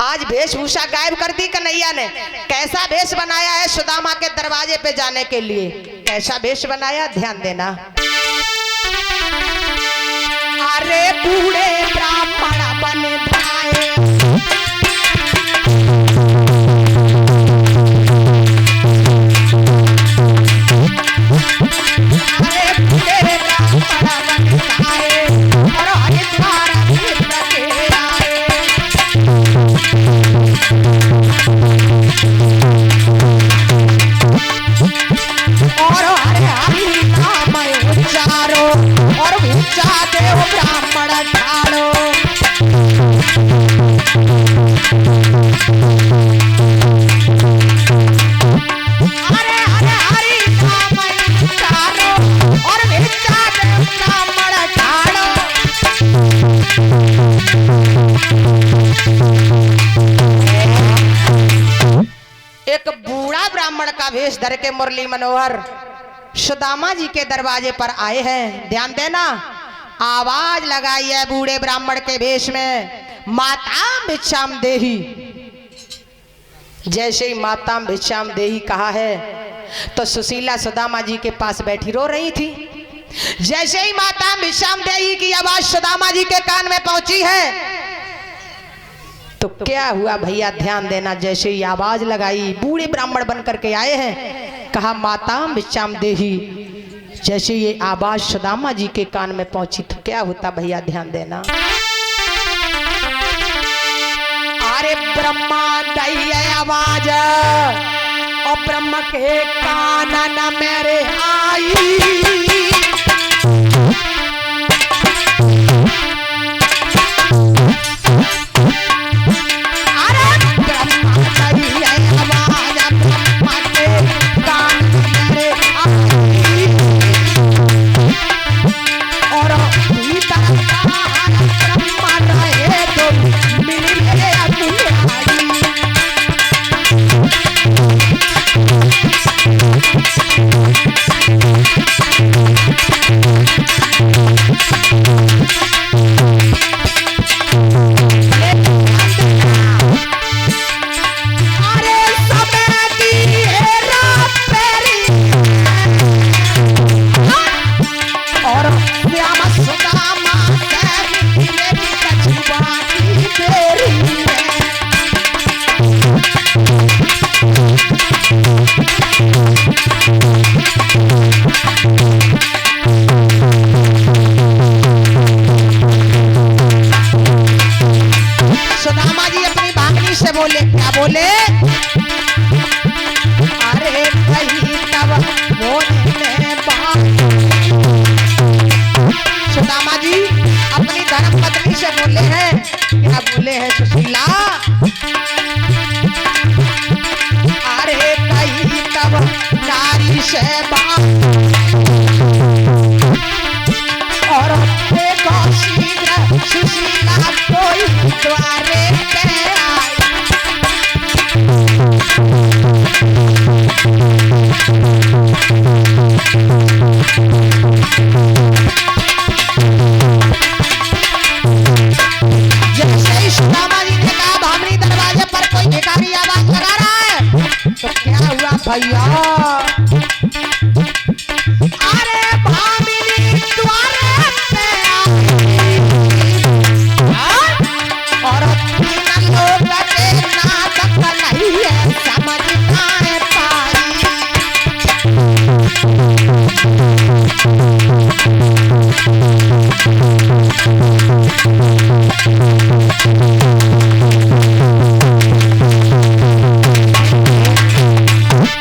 आज वेशभूषा गायब कर दी कन्हैया ने। कैसा वेश बनाया है सुदामा के दरवाजे पे जाने के लिए, कैसा वेश बनाया ध्यान देना। अरे बूढ़े ब्राह्मण बन भाए, अरे बूढ़े ब्राह्मण बन भाए और हरिद्वार क्षेत्र के आए। और हरे हरि नाम उच्चारो और ऊंचा देव ब्राह्मण ठाड़ो। हरे हरे हरि नाम उच्चारो और ऊंचा देव ब्राह्मण ठाड़ो। एक बूढ़ा ब्राह्मण का वेश धर के मुरली मनोहर सुदामा जी के दरवाजे पर आए हैं। ध्यान देना, आवाज लगाई है बूढ़े ब्राह्मण के वेश में, माता भिक्षाम देही। जैसे ही माता भिक्षाम देही कहा है तो सुशीला सुदामा जी के पास बैठी रो रही थी। जैसे ही माता भिक्षाम देही की आवाज सुदामा जी के कान में पहुंची है तो क्या हुआ भैया ध्यान देना। जैसे ही आवाज लगाई, बूढ़े ब्राह्मण बन करके आए हैं, कहा माता भिक्षाम देही। जैसे ये आवाज सुदामा जी के कान में पहुंची तो क्या होता भैया ध्यान देना। अरे ब्रह्मा दई आवाज और ब्रह्म के कान न मेरे आई। सुदामा जी अपनी भागनी से बोले, क्या बोले? अरे कहीं तब बोले सुदामा जी अपनी धर्म पत्नी से बोले हैं, क्या बोले हैं सुशीला? अरे कहीं तब नारी से और देखो शीघ्र सुशीला कोई द्वारे पे आई। जैसे ही सुदामा जी ने कहा भामनी दरवाजे पर कोई भिखारी आवाज लगा रहा है तो क्या हुआ भैया? अरे भामिनी द्वारे पे आई और तीन लोग के नाटक नहीं है समझ आए पाई।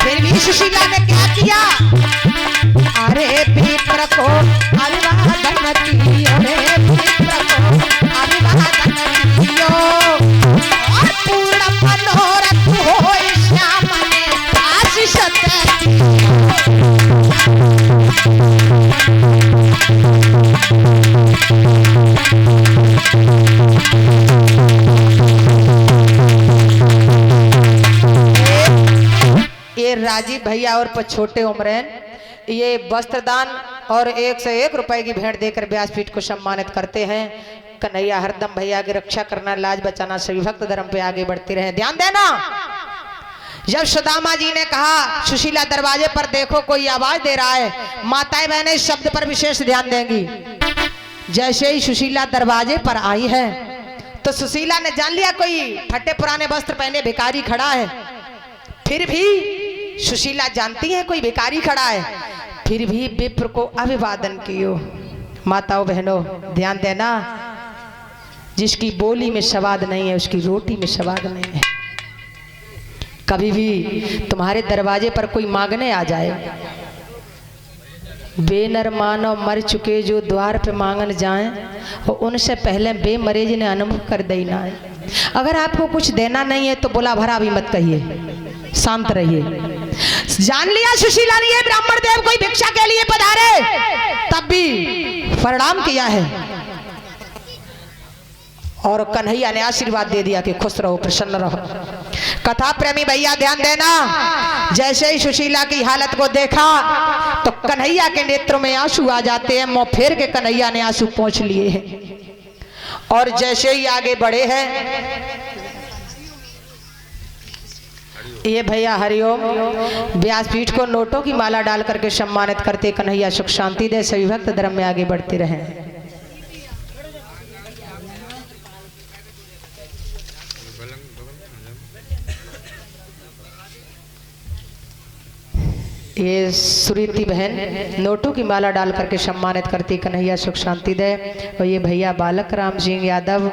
फिर भी सुशीला ने क्या किया? अरे विप्र को अभिवादन कियो, रे विप्र को अभिवादन कियो और पूर्ण मनोरथ होय श्याम ने आशीष ये राजीव भैया और छोटे उम्रैन ये वस्त्रदान और 101 रुपए की भेंट देकर व्यासपीठ को सम्मानित करते हैं। कन्हैया हरदम भैया की रक्षा करना, लाज बचाना, सभी भक्त धर्म पे आगे बढ़ते रहे। ध्यान देना, जब सुदामा जी ने कहा सुशीला दरवाजे पर देखो कोई आवाज दे रहा है, माताएं बहनें इस शब्द पर विशेष ध्यान देंगी। जैसे ही सुशीला दरवाजे पर आई है तो सुशीला ने जान लिया कोई फटे पुराने वस्त्र पहने भिखारी खड़ा है। फिर भी सुशीला जानती है कोई भिखारी खड़ा है, फिर भी विप्र को अभिवादन कियो। माताओं बहनों ध्यान देना, जिसकी बोली में स्वाद नहीं है उसकी रोटी में स्वाद नहीं है। कभी भी तुम्हारे दरवाजे पर कोई मांगने आ जाए, बेनर मानव मर चुके जो द्वार पे मांगन जाएं, और उनसे पहले बेमरेज ने अनुभव कर देना है। अगर आपको कुछ देना नहीं है तो बोला भरा भी मत कहिए, शांत रहिए। जान लिया सुशीला ने ये ब्राह्मण देव कोई भिक्षा के लिए पधारे, तब भी प्रणाम किया है और कन्हैया ने आशीर्वाद दे दिया कि खुश रहो, प्रसन्न रहो। कथा प्रेमी भैया ध्यान देना, जैसे ही सुशीला की हालत को देखा तो कन्हैया के नेत्रों में आंसू आ जाते हैं। मुंह फेर के कन्हैया ने आंसू पोंछ लिए हैं और जैसे ही आगे बढ़े हैं, ये भैया हरिओम व्यासपीठ को नोटों की माला डाल करके सम्मानित करते। कन्हैया सुख शांति दे, सभी भक्त धर्म में आगे बढ़ते रहे। ये सुरीति बहन नोटों की माला डाल करके सम्मानित करती। कन्हैया सुख शांति दे। और ये भैया बालक राम सिंह यादव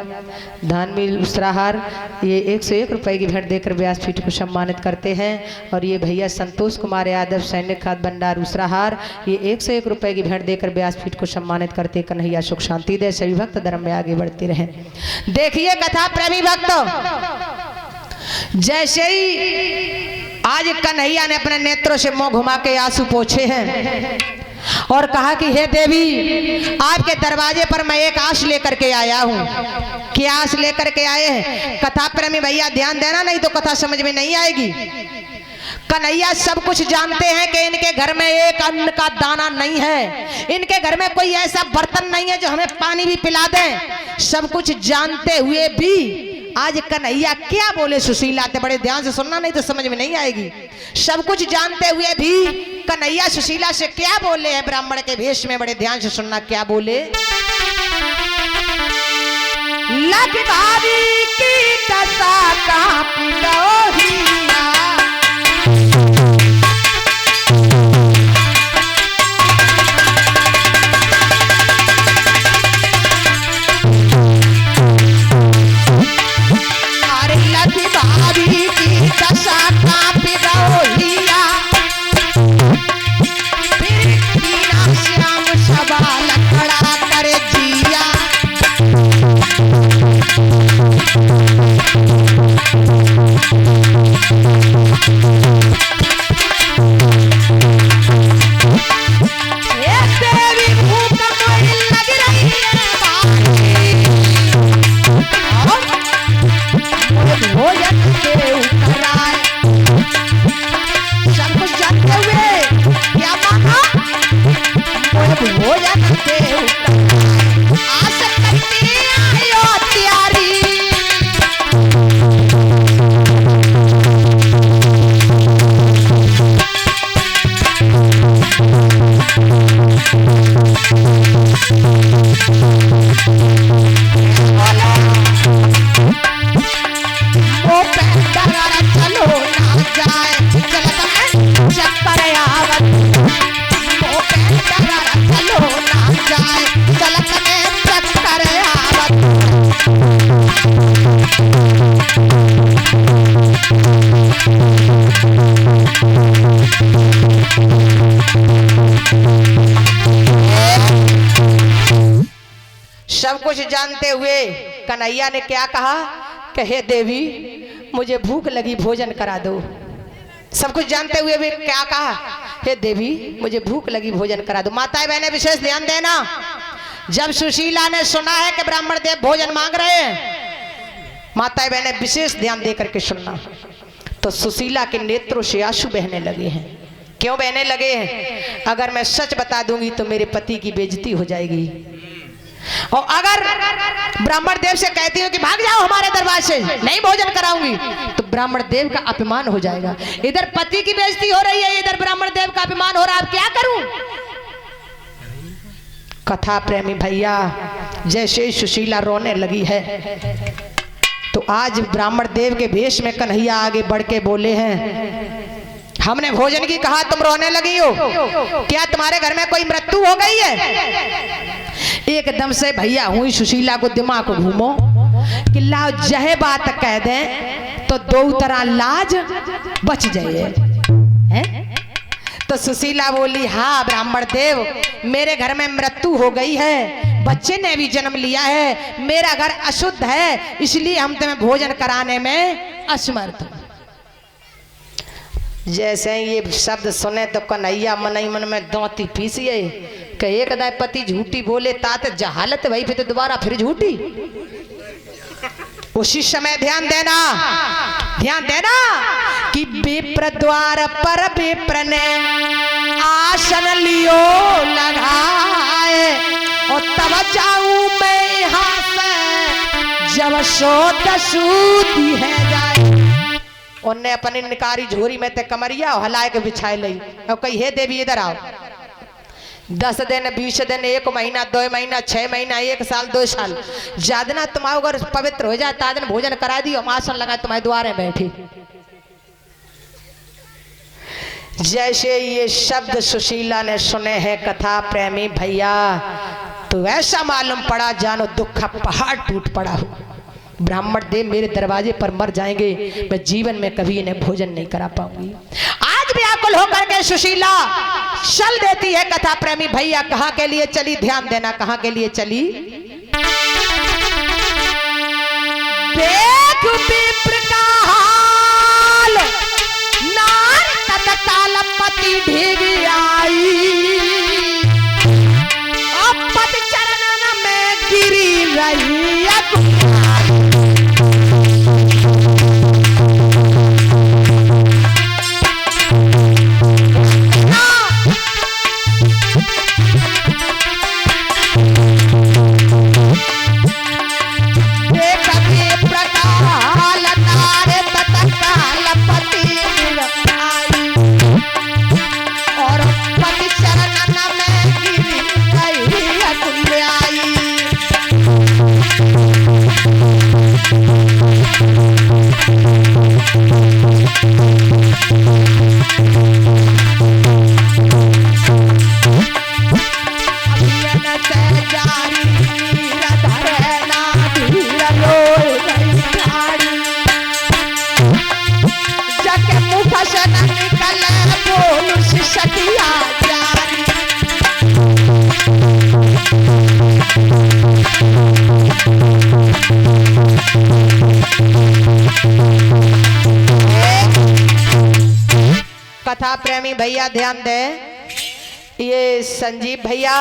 धानमिल उसराहार, ये 101 रुपए की भेंट देकर व्यासपीठ को सम्मानित करते हैं। और ये भैया संतोष कुमार यादव सैनिक खाद भंडार उसराहार, ये 101 रुपए की भेंट देकर व्यासपीठ को सम्मानित करते। कन्हैया सुख शांति दे, सभी भक्त धर्म में आगे बढ़ते रहे। देखिए कथा प्रेमी भक्तों, जैसे ही आज कन्हैया ने अपने नेत्रों से मुंह घुमा के आंसू पोंछे हैं और कहा कि हे देवी, आपके दरवाजे पर मैं एक आस लेकर के आया हूँ। क्या आस लेकर के आए हैं? कथा प्रेमी भैया ध्यान देना, नहीं तो कथा समझ में नहीं आएगी। कन्हैया सब कुछ जानते हैं कि इनके घर में एक अन्न का दाना नहीं है, इनके घर में कोई ऐसा बर्तन नहीं है जो हमें पानी भी पिला दें। सब कुछ जानते हुए भी आज कन्हैया क्या बोले सुशीला ते, बड़े ध्यान से सुनना नहीं तो समझ में नहीं आएगी। सब कुछ जानते हुए भी कन्हैया सुशीला से क्या बोले हैं ब्राह्मण के भेष में, बड़े ध्यान से सुनना क्या बोले। लख भाभी की दशा कांपी लोहिया, सब कुछ जानते हुए कन्हैया ने क्या कहा कि हे देवी, मुझे भूख लगी, भोजन करा दो। सब कुछ जानते हुए भी क्या कहा, हे देवी मुझे भूख लगी, भोजन करा दो। माताएं बहनें विशेष ध्यान देना, जब सुशीला ने सुना है कि ब्राह्मण देव भोजन मांग रहे हैं, माताएं बहनें विशेष ध्यान दे करके सुनना, तो सुशीला के नेत्रों से आंसू बहने लगे हैं। क्यों बहने लगे हैं? अगर मैं सच बता दूंगी तो मेरे पति की बेइज्जती हो जाएगी। और अगर ब्राह्मण देव से कहती हूँ कि भाग जाओ हमारे दरबार से, नहीं भोजन कराऊंगी, तो ब्राह्मण देव का अपमान हो जाएगा। इधर पति की बेइज्जती हो रही है, इधर ब्राह्मण देव का अपमान हो रहा है, अब क्या करूं? कथा प्रेमी भैया, जैसे सुशीला रोने लगी है तो आज ब्राह्मण देव के भेष में कन्हैया आगे बढ़ के बोले हैं, हमने भोजन की कहा, तुम रोने लगी हो, क्या तुम्हारे घर में कोई मृत्यु हो गई है? एकदम से भैया हुई सुशीला को दिमाग घूमो कि लाओ जहे बात कह दें तो दो तरह लाज बच जाए। तो सुशीला बोली, हाँ ब्राह्मण देव, मेरे घर में मृत्यु हो गई है, बच्चे ने भी जन्म लिया है, मेरा घर अशुद्ध है, इसलिए हम तुम्हें भोजन कराने में असमर्थ हूं। जैसे ये शब्द सुने तो कन्हैया मन ही मन में दांती पीसिए कि एक दाय पति झूठी बोले तात जहालत भाई, फिर तो दोबारा फिर झूठी। उसी समय ध्यान देना कि विप्र द्वार पर विप्र ने आसन लियो लगाए, और तब जाऊं मैं यहाँ से जब सोत सूती है जाए। उनने अपनी निकारी झोरी में ते कमरिया हलाए के बिछाए लई और कही, हे देवी इधर आओ। 10 दिन 20 दिन 1 महीना 2 महीना 6 महीना 1 साल 2 साल ज्यादा तुम अगर पवित्र हो जाए तादन भोजन करा दी, हम आसन लगा तुम्हारे द्वारे बैठी। जैसे ये शब्द सुशीला ने सुने हैं कथा प्रेमी भैया, तो ऐसा मालूम पड़ा जानो दुख का पहाड़ टूट पड़ा हो। ब्राह्मण देव मेरे दरवाजे पर मर जाएंगे, मैं जीवन में कभी इन्हें भोजन नहीं करा पाऊंगी। आज व्याकुल होकर के सुशीला चल देती है। कथा प्रेमी भैया कहाँ के लिए चली? ध्यान देना, कहाँ के लिए चली? देख विप्र का हाल, नार तत्काल पति भीग आई, अब पति चरणन में गिरी रही। कथा प्रेमी भैया ध्यान दे, ये संजीव भैया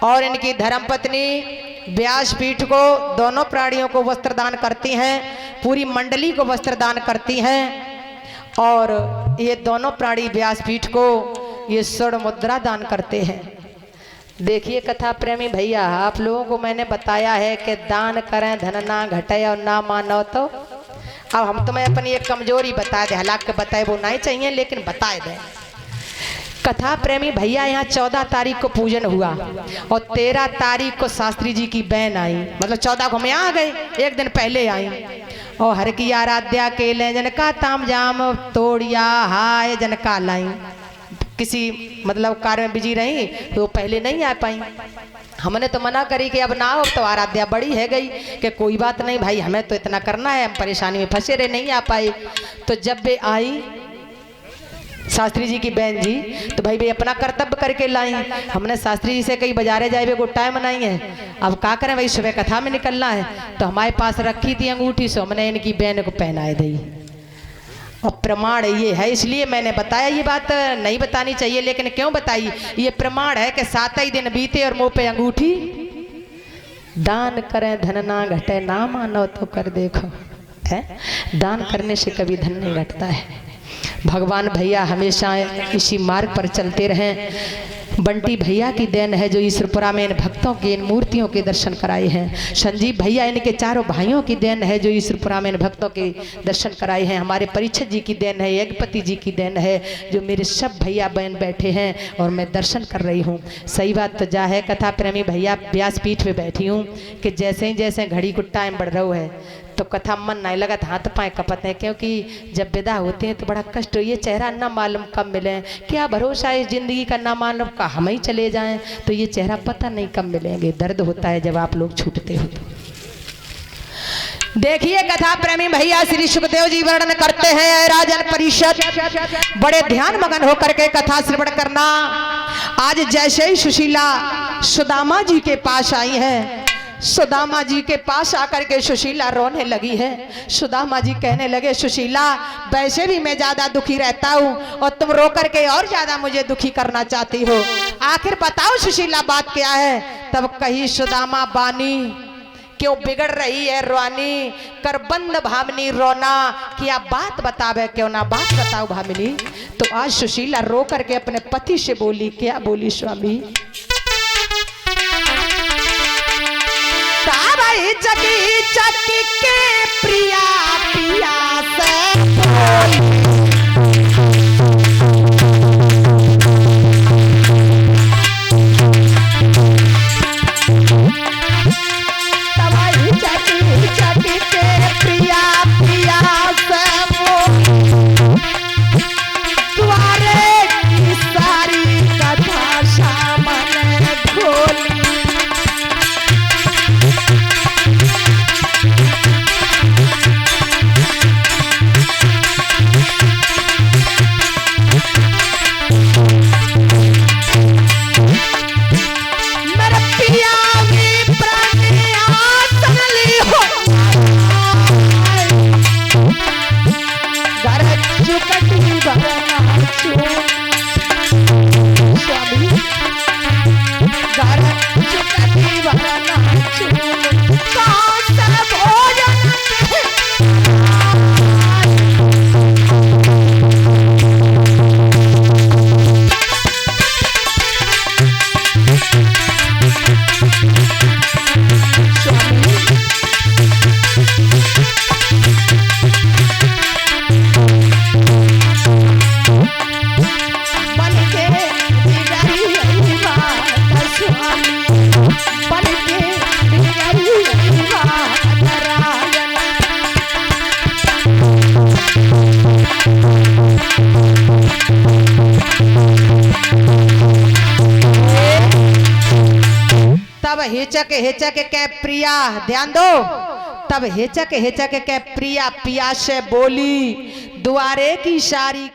और इनकी धर्मपत्नी व्यासपीठ को, दोनों प्राणियों को वस्त्र दान करती हैं, पूरी मंडली को वस्त्र दान करती हैं, और ये दोनों प्राणी व्यासपीठ को ये स्वर्ण मुद्रा दान करते हैं। देखिए कथा प्रेमी भैया, आप लोगों को मैंने बताया है कि दान करें धन ना घटे और ना मानो, तो अब हम तुम्हें अपनी एक कमजोरी बता दे, हालांकि बताए वो नहीं चाहिए लेकिन बताए दे। कथा प्रेमी भैया यहाँ 14 तारीख को पूजन हुआ और 13 तारीख को शास्त्री जी की बहन आई, मतलब 14 को हम यहाँ आ गए, एक दिन पहले आई, और हर की आराध्या के ले जनका ताम जाम तोड़िया हाय जनका लाई। किसी मतलब कार्य में बिजी रही तो पहले नहीं आ पाई। हमने तो मना करी कि अब ना हो, तो आराध्या बड़ी है गई कि कोई बात नहीं भाई, हमें तो इतना करना है, हम परेशानी में फंसे रहे, नहीं आ पाए। तो जब वे आई शास्त्री जी की बहन जी, तो भाई अपना कर्तव्य करके लाई। हमने शास्त्री जी से कहीं बाजारे जाए को टाइम नहीं है, अब क्या करें भाई, सुबह कथा में निकलना है, तो हमारे पास रखी थी अंगूठी, सो हमने इनकी बहन को पहनाए दी। और प्रमाण ये है, इसलिए मैंने बताया, ये बात नहीं बतानी चाहिए लेकिन क्यों बताई, ये प्रमाण है कि 7 ही दिन बीते और मुंह पे अंगूठी। दान करें धन ना घटे, ना मानो तो कर देखो, है दान करने से कभी धन नहीं घटता है। भगवान भैया हमेशा इसी मार्ग पर चलते रहें। बंटी भैया की देन है जो ईश्वरपुरा में इन भक्तों के इन मूर्तियों के दर्शन कराए हैं। संजीव भैया इनके चारों भाइयों की देन है जो ईश्वरपुरा में इन भक्तों के दर्शन कराए हैं। हमारे परीक्षित जी की देन है, यज्ञपति जी की देन है जो मेरे सब भैया बहन बैठे हैं और मैं दर्शन कर रही हूँ। सही बात तो जा है कथा प्रेमी भैया व्यासपीठ पे बैठी हूँ कि जैसे ही जैसे घड़ी को टाइम बढ़ रहा है तो कथा मन नहीं लगा, हाथ पाए कपत हैं, क्योंकि जब विदा होते हैं तो बड़ा कष्ट हो। ये चेहरा ना मालूम कब मिले, क्या भरोसा है जिंदगी का, ना मालूम कहाँ हम ही चले जाएं तो ये चेहरा पता नहीं कब मिलेंगे। दर्द होता है जब आप लोग छूटते हो। तो देखिए कथा प्रेमी भैया श्री सुखदेव जी वर्णन करते हैं, राजन परिषद बड़े ध्यान मगन होकर के कथा श्रवण करना। आज जैसे ही सुशीला सुदामा जी के पास आई है, सुदामा जी के पास आकर के सुशीला रोने लगी है। सुदामा जी कहने लगे, सुशीला वैसे भी मैं ज्यादा दुखी रहता हूँ और तुम रो करके और ज्यादा मुझे दुखी करना चाहती हो, आखिर बताओ सुशीला बात क्या है। तब कही सुदामा बानी क्यों बिगड़ रही है रोनी, कर बंद भामिनी रोना, क्या बात बतावे क्यों ना बात बताओ भामिनी। तो आज सुशीला रो करके अपने पति से बोली, क्या बोली स्वामी, जगी चकी के प्रिया पिया से तबाही चकी चकी के प्रिया पिया से तुम्हारे की सारी कथा सामने खोली। हिचक हिचक के प्रिया, ध्यान दो, तब हिचक हिचक के प्रिया पिया से बोली, दुआरे की सारी